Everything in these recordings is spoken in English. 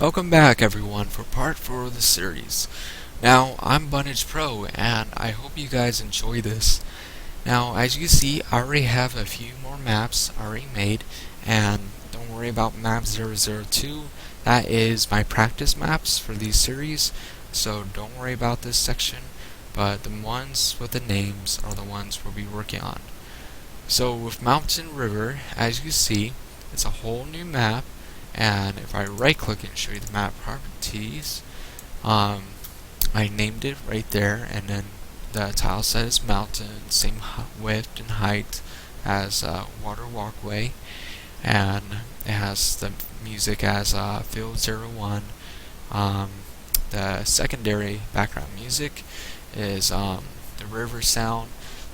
Welcome back everyone for part 4 of the series. Now, I'm Bunnage Pro and I hope you guys enjoy this. Now, as you can see, I already have a few more maps already made, and don't worry about map 002. That is my practice maps for these series, so don't worry about this section, but the ones with the names are the ones we'll be working on. So with Mountain River, as you can see, it's a whole new map. And if I right click and show you the map properties, I named it right there, and then the tile says mountain, same width and height as water walkway, and it has the music as Field 01. The secondary background music is the river sound,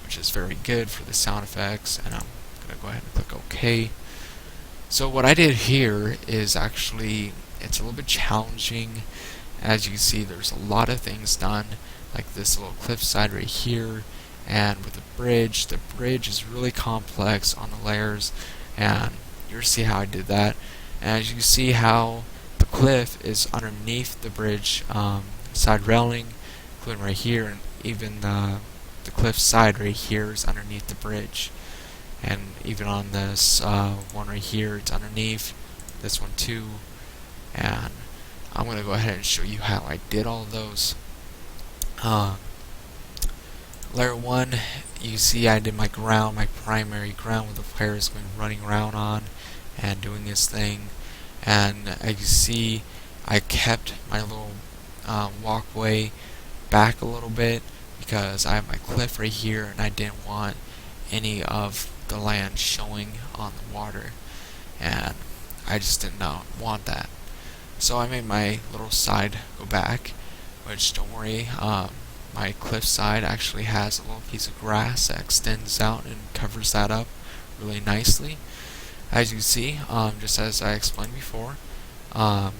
which is very good for the sound effects, and I'm going to go ahead and click OK. So what I did here is actually, it's a little bit challenging. As you can see, there's a lot of things done, like this little cliffside right here, and with the bridge is really complex on the layers, and you'll see how I did that. And as you can see how the cliff is underneath the bridge side railing, including right here, and even the cliff side right here is underneath the bridge. And even on this one right here, it's underneath this one too. And I'm going to go ahead and show you how I did all of those. Layer 1, you see I did my ground, my primary ground, with the players going running around on and doing this thing. And as you see, I kept my little walkway back a little bit because I have my cliff right here, and I didn't want any of the land showing on the water, and I just did not want that. So I made my little side go back, which, don't worry, my cliff side actually has a little piece of grass that extends out and covers that up really nicely. As you can see, just as I explained before, I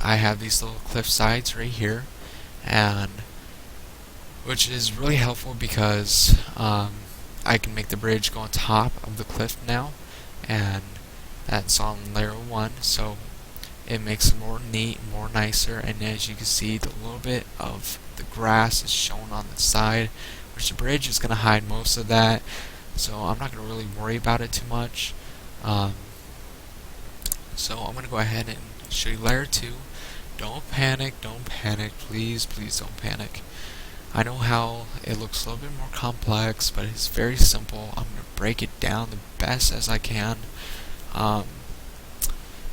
have these little cliff sides right here, and which is really helpful because I can make the bridge go on top of the cliff now, and that's on layer 1, so it makes it more neat, more nicer. And as you can see, the little bit of the grass is shown on the side, which the bridge is going to hide most of that, so I'm not going to really worry about it too much. So I'm going to go ahead and show you layer 2. Don't panic, please don't panic. I know how it looks a little bit more complex, but it's very simple. I'm going to break it down the best as I can.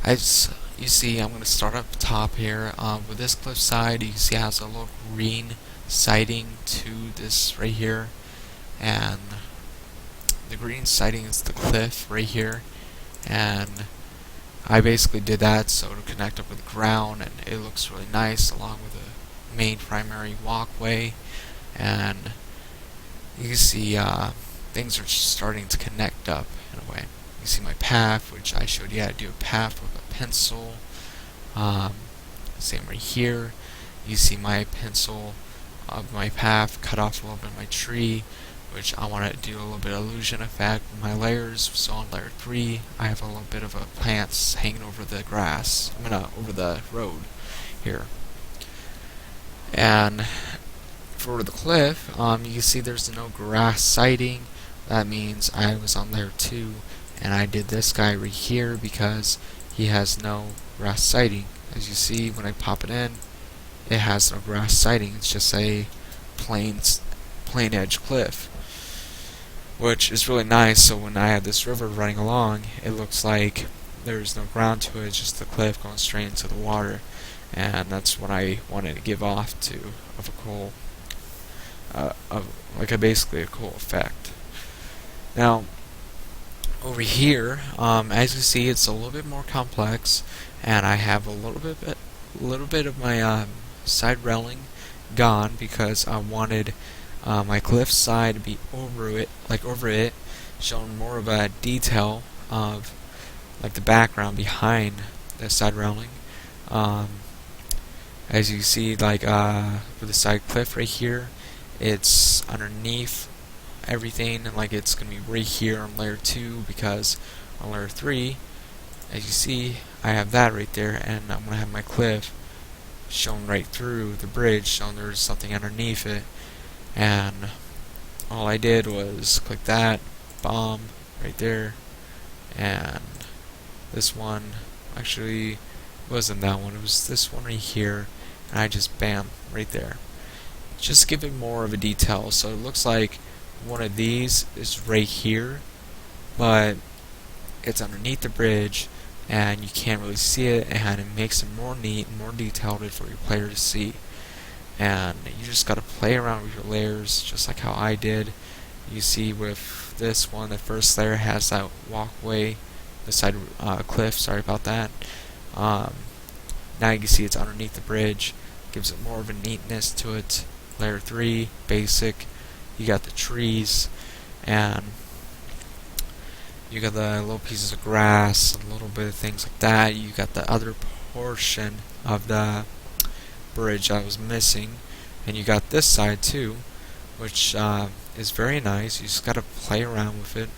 As you see, I'm going to start up top here. With this cliff side, you can see it has a little green siding to this right here. And the green siding is the cliff right here. And I basically did that so to connect up with the ground, and it looks really nice along with the main primary walkway. And you can see things are starting to connect up in a way. You see my path, which I showed you how to do a path with a pencil. Same right here. You see my pencil of my path cut off a little bit of my tree, which I want to do a little bit of illusion effect with my layers. So on layer 3, I have a little bit of a plants hanging over the grass. Over the road here. And for the cliff, you can see there's no grass siding. That means I was on layer 2, and I did this guy right here because he has no grass siding. As you see, when I pop it in, it has no grass siding. It's just a plain edge cliff, which is really nice. So when I have this river running along, it looks like there's no ground to it. It's just the cliff going straight into the water. And that's what I wanted to give off to of a cool, basically a cool effect. Now, over here, as you see, it's a little bit more complex, and I have a little bit of my side railing gone because I wanted my cliff side to be over it, showing more of a detail of like the background behind the side railing. As you see, like with the side cliff right here, it's underneath everything, and like it's gonna be right here on layer 2, because on layer 3, as you see, I have that right there, and I'm going to have my cliff shown right through the bridge, showing there's something underneath it. And all I did was click that, bomb, right there, and this one, actually, wasn't that one, it was this one right here, and I just bam, right there. Just give it more of a detail, so it looks like one of these is right here, but it's underneath the bridge, and you can't really see it, and it makes it more neat, more detailed for your player to see. And you just gotta play around with your layers, just like how I did. You see with this one, the first layer has that walkway, the side cliff, sorry about that. Now you can see it's underneath the bridge, gives it more of a neatness to it. Layer 3, basic, you got the trees, and you got the little pieces of grass, a little bit of things like that. You got the other portion of the bridge that was missing, and you got this side too, which is very nice. You just gotta play around with it.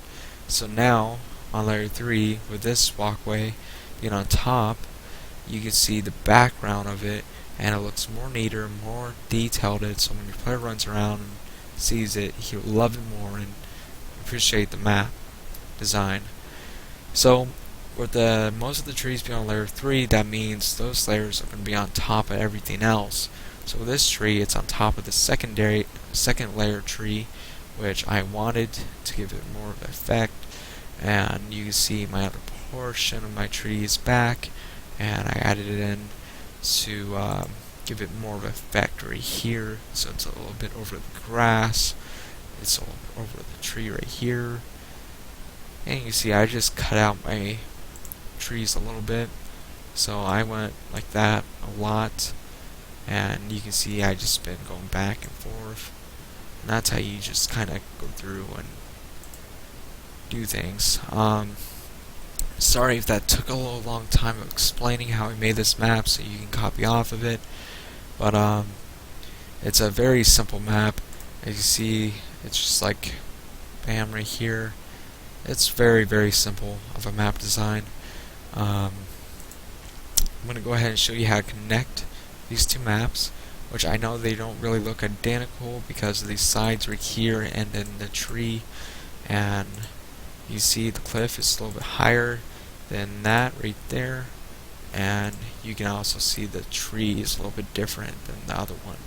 So now on layer 3, with this walkway being on top, you can see the background of it, and it looks more neater, more detailed. So when your player runs around and sees it, he'll love it more and appreciate the map design. So with most of the trees being on layer 3, that means those layers are going to be on top of everything else. So with this tree, it's on top of the second layer tree, which I wanted to give it more of an effect. And you can see my other portion of my tree is back, and I added it in to give it more of an effect right here. So it's a little bit over the grass, it's a little bit over the tree right here. And you see I just cut out my trees a little bit, so I went like that a lot, and you can see I just been going back and forth, and that's how you just kind of go through and do things. Sorry if that took a little long time of explaining how I made this map so you can copy off of it, but it's a very simple map. As you see, it's just like bam right here. It's very, very simple of a map design. I'm going to go ahead and show you how to connect these two maps, which I know they don't really look identical because of these sides right here and then the tree, and you see the cliff is a little bit higher than that right there, and you can also see the tree is a little bit different than the other one,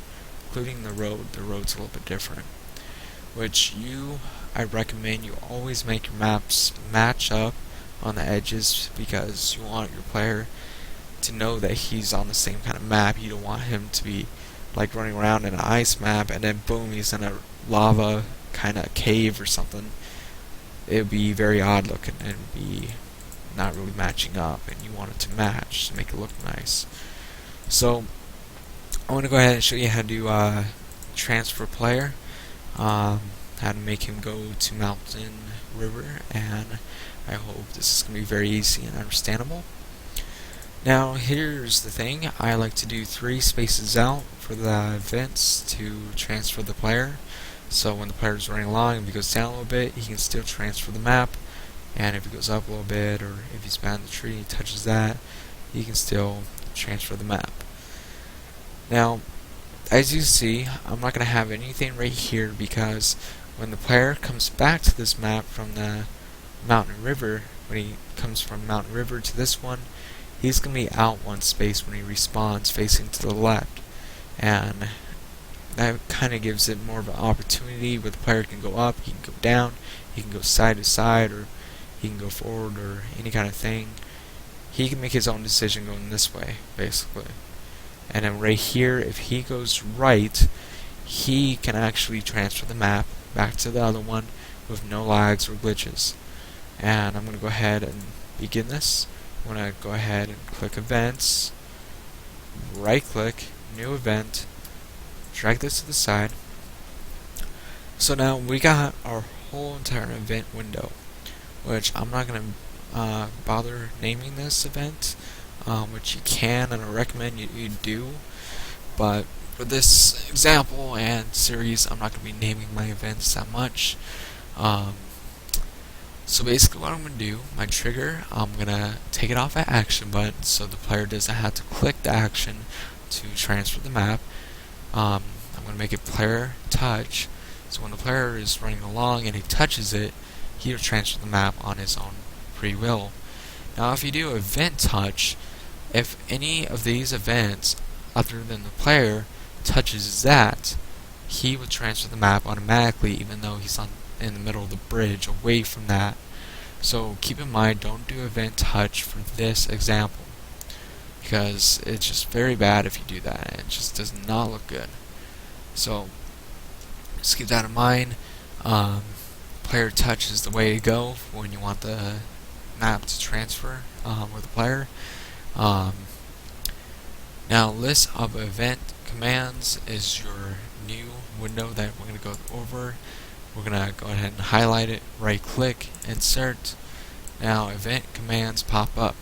including the road. The road's a little bit different, which I recommend you always make your maps match up on the edges, because you want your player to know that he's on the same kind of map. You don't want him to be like running around in an ice map and then boom, he's in a lava kind of cave or something. It would be very odd looking and be not really matching up, and you want it to match to make it look nice. So I want to go ahead and show you how to do transfer player, how to make him go to Mountain River, and I hope this is going to be very easy and understandable. Now here's the thing, I like to do 3 spaces out for the events to transfer the player. So when the player is running along, if he goes down a little bit, he can still transfer the map, and if he goes up a little bit, or if he's behind the tree and he touches that, he can still transfer the map. Now, as you see, I'm not going to have anything right here, because when the player comes back to this map from the Mountain River, when he comes from Mountain River to this one, he's going to be out one space when he respawns facing to the left, and that kind of gives it more of an opportunity where the player can go up, he can go down, he can go side to side, or he can go forward, or any kind of thing. He can make his own decision going this way, basically. And then right here, if he goes right, he can actually transfer the map back to the other one with no lags or glitches. And I'm going to go ahead and begin this. I'm going to go ahead and click Events, right click, New Event, drag this to the side. So now we got our whole entire event window, which I'm not going to bother naming this event, which you can, and I recommend you do, but for this example and series, I'm not going to be naming my events that much. So basically what I'm going to do, my trigger, I'm going to take it off at action button so the player doesn't have to click the action to transfer the map. I'm going to make it player touch, so when the player is running along and he touches it, he'll transfer the map on his own free will. Now if you do event touch, if any of these events other than the player touches that, he will transfer the map automatically even though he's in the middle of the bridge away from that. So keep in mind, don't do event touch for this example, because it's just very bad if you do that. It just does not look good. So just keep that in mind. Player touch is the way to go when you want the map to transfer with the player. Now, list of event commands is your new window that we're going to go over. We're going to go ahead and highlight it, right click, insert. Now event commands pop up.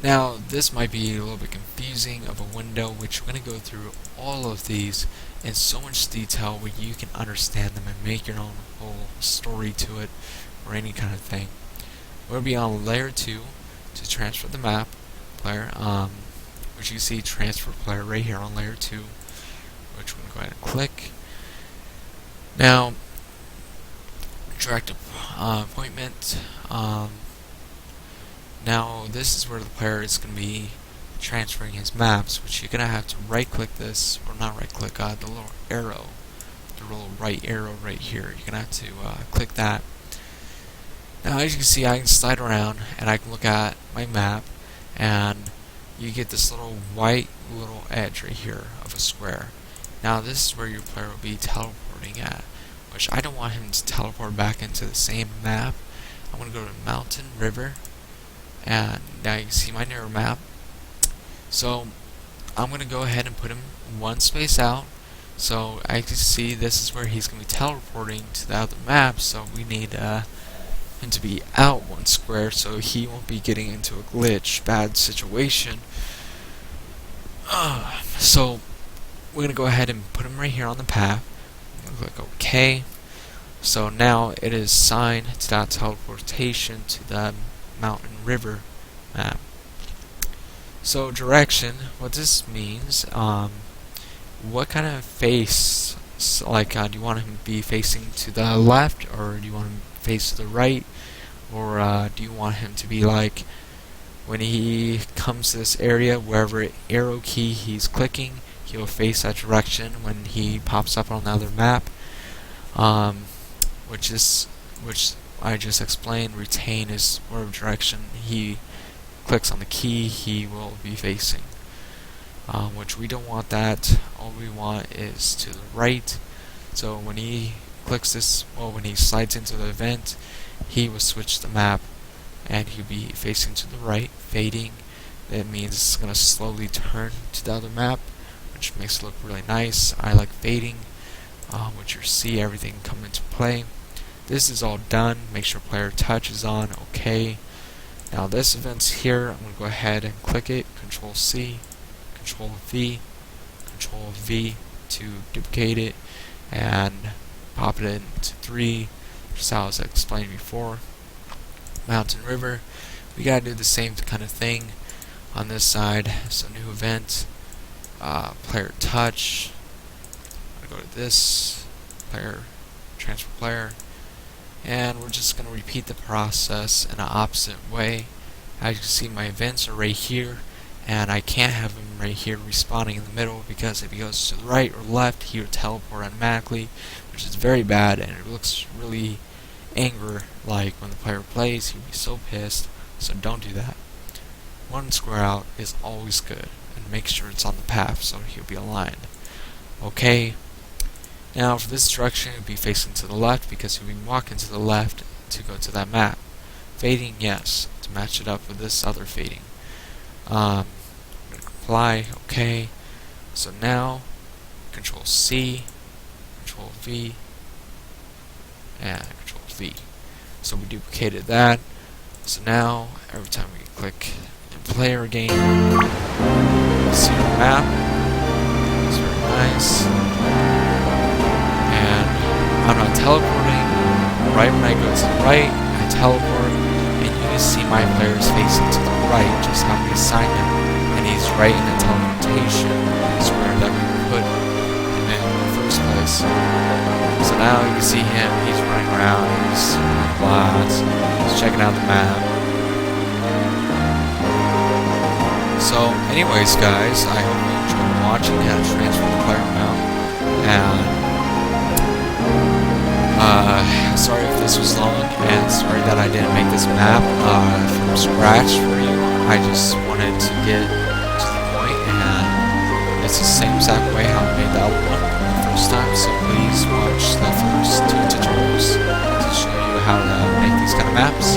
Now this might be a little bit confusing of a window, which we're going to go through all of these in so much detail where you can understand them and make your own whole story to it or any kind of thing. We're going to be on layer 2 to transfer the map player, which you see transfer player right here on layer 2, which we're going to go ahead and click. Now, direct appointment. Now, this is where the player is going to be transferring his maps, which you're going to have to right click this, or not right click, the little arrow, the little right arrow right here. You're going to have to click that. Now, as you can see, I can slide around and I can look at my map, and you get this little white little edge right here of a square. Now this is where your player will be teleporting at, which I don't want him to teleport back into the same map. I'm going to go to mountain, river, and now you can see my narrow map. So I'm going to go ahead and put him one space out. So I can see this is where he's going to be teleporting to the other map, so we need him to be out one square so he won't be getting into a glitch, bad situation. So we're going to go ahead and put him right here on the path. I'm going to click OK. So now it is assigned to that teleportation to the mountain river map. So direction, what this means, what kind of face, like do you want him to be facing to the left, or do you want him to face to the right, or do you want him to be like when he comes to this area, wherever arrow key he's clicking, he'll face that direction when he pops up on the other map, which I just explained. Retain is whatever direction he clicks on the key he will be facing, which we don't want that. All we want is to the right. So when he clicks this, well, when he slides into the event, he will switch the map and he'll be facing to the right. Fading, that means it's going to slowly turn to the other map, which makes it look really nice. I like fading, which you see everything come into play. This is all done. Make sure player touch is on. OK. Now this event's here. I'm going to go ahead and click it. Control C, Control V, Control V to duplicate it and pop it into 3, just how I was explained before. Mountain river. We gotta do the same kind of thing on this side. So new event, player touch. I'm gonna go to this player, transfer player, and we're just gonna repeat the process in an opposite way. As you can see, my events are right here, and I can't have him right here respawning in the middle, because if he goes to the right or left, he will teleport automatically, which is very bad, and it looks really anger like when the player plays. He'll be so pissed. So don't do that. One square out is always good, and make sure it's on the path so he'll be aligned. Okay. Now for this direction, he'll be facing to the left because he'll be walking to the left to go to that map. Fading, yes, to match it up with this other fading. I'm gonna apply. Okay. So now Control C, Control V, and Control V. So we duplicated that. So now every time we click the player again, see the map. It's very nice. And I'm not teleporting. right when I go to the right, I teleport, and you can see my player's facing to the right, just how we assigned him, and he's right in the teleportation square that we put him in the first place. So now you can see him, he's running around, he's on glass, he's checking out the map. So anyways guys, I hope you enjoyed watching how to transfer the player mount, and sorry if this was long, and sorry that I didn't make this map from scratch for you. I just wanted to get to the point, and it's the same exact way how I made that one the first time, so please watch the first 2 tutorials to show you how to make these kind of maps.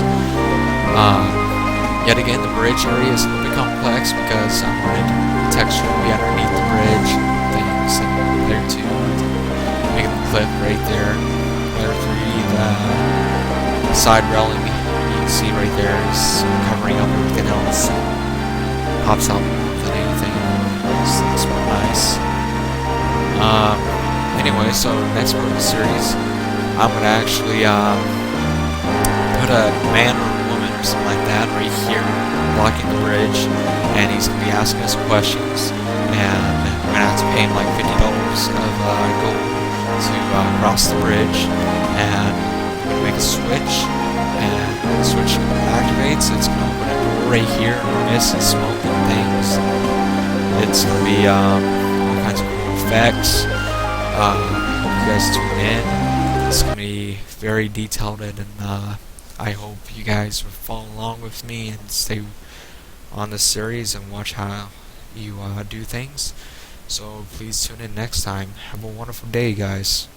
Yet again, the bridge area is a little bit complex because I wanted the texture to be underneath the bridge, things and there too, making the clip right there. Layer 3, the side railing, you can see right there is covering up everything else. Pops out more than anything. So it's more nice. Anyway, so next part of the series, I'm gonna actually put a man or a woman or something like that right here, blocking the bridge, and he's gonna be asking us questions, and we're gonna have to pay him like $50 of gold to cross the bridge, and make a switch, and when the switch activates, it's going to open a door right here, mist and smoke and things. It's going to be all kinds of cool effects. Hope you guys tune in. It's going to be very detailed, and I hope you guys will follow along with me and stay on this series and watch how you do things. So please tune in next time. Have a wonderful day, guys.